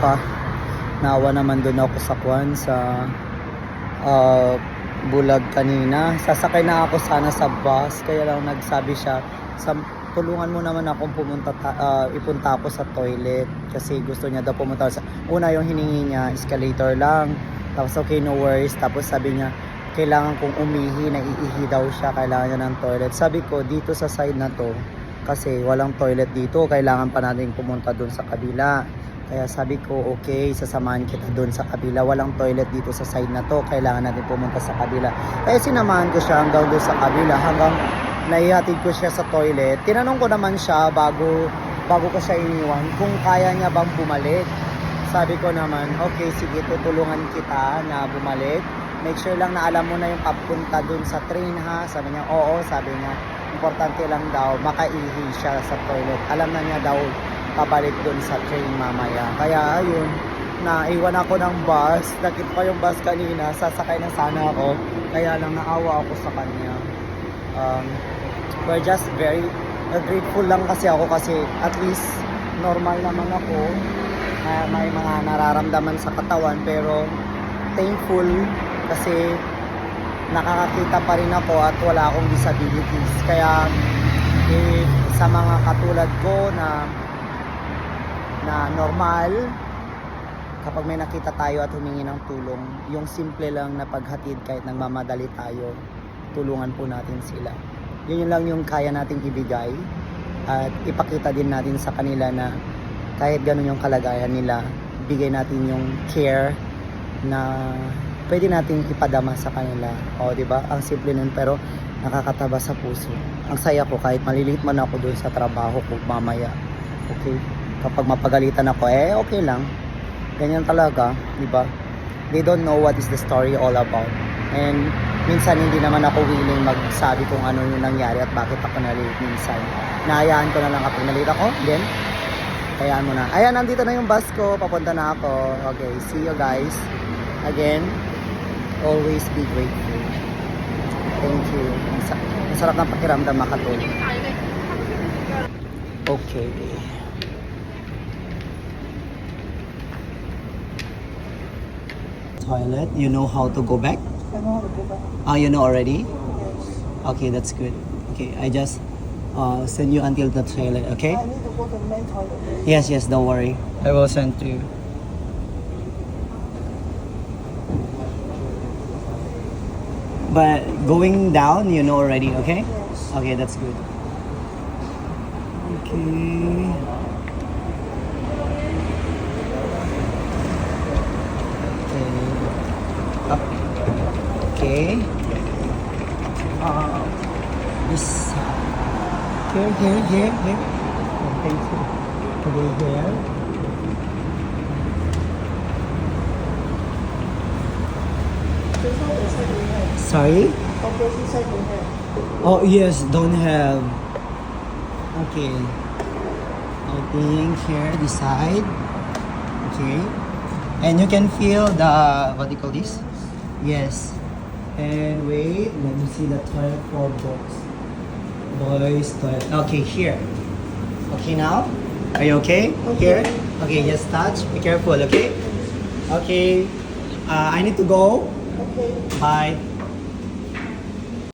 pa. Naawa naman doon ako sa Bulag kanina. Sasakay na ako sana sa bus, kaya lang nagsabi siya, tulungan mo naman akong ipunta ako sa toilet kasi gusto niya daw pumunta sa una. Yung hiningi niya escalator lang, tapos okay, no worries. Tapos sabi niya kailangan kong umihi, naiihi daw siya, kailangan niya ng toilet. Sabi ko dito sa side na to kasi walang toilet dito, kailangan pa natin pumunta doon sa kabila. Kaya sabi ko, okay, sasamahan kita doon sa kabila. Walang toilet dito sa side na to, kailangan natin pumunta sa kabila. Kaya sinamahan ko siya hanggang doon sa kabila, hanggang naihatid ko siya sa toilet. Tinanong ko naman siya bago ko siya iniwan kung kaya niya bang bumalik. Sabi ko naman, okay, sige, tutulungan kita na bumalik. Make sure lang na alam mo na yung papunta doon sa train, ha? Sabi niya, oo, sabi niya. Importante lang daw, makaihi siya sa toilet. Alam na niya daw pabalik doon sa train mamaya. Kaya ayun, naiwan ako ng bus. Nakita ko yung bus kanina, sasakay na sana ako. Kaya lang naawa ako sa kanya. We're just very grateful lang kasi ako kasi at least normal naman ako. May mga nararamdaman sa katawan, pero thankful kasi nakakakita pa rin ako at wala akong disabilities. Kaya sa mga katulad ko na normal, kapag may nakita tayo at humingi ng tulong, yung simple lang na paghatid kahit nagmamadali tayo, tulungan po natin sila. Yun lang yung kaya nating ibigay at ipakita din natin sa kanila na kahit ganun yung kalagayan nila, bigay natin yung care na pwede nating ipadama sa kanila. O, di ba? Ang simple nun pero nakakataba sa puso. Ang saya ko kahit maliliit man ako doon sa trabaho ko mamaya. Okay? Kapag mapagalitan ako, okay lang. Ganyan talaga, di ba? They don't know what is the story all about. And minsan hindi naman ako willing magsabi kung ano yung nangyari at bakit ako nalilate minsan. Nahayaan ko na lang kapag nalilate ako, then hayaan mo na. Ayan, nandito na yung bus ko, papunta na ako. Okay, see you guys. Again, always be grateful. Thank you. Masarap ng pakiramdam makatulong. Okay. Toilet, you know how to go back? I know how to go back. Oh, you know already? Yes. Okay, that's good. Okay, I just send you until the toilet, okay? I need to go to the main toilet. Yes, don't worry. I will send to you. But going down, you know already, okay? Yes. Okay, that's good. Okay. Up. Okay. This. Here. Thank you. Okay, here. Sorry? Opposite side we have. Oh yes, don't have. Okay. I think here, this side. Okay. And you can feel the, what do you call this? Yes. And wait, let me see the toilet for boys. Boys toilet. Okay, here. Okay now? Are you okay? Here? Okay, just touch. Be careful, okay? Okay. I need to go. Okay. Bye.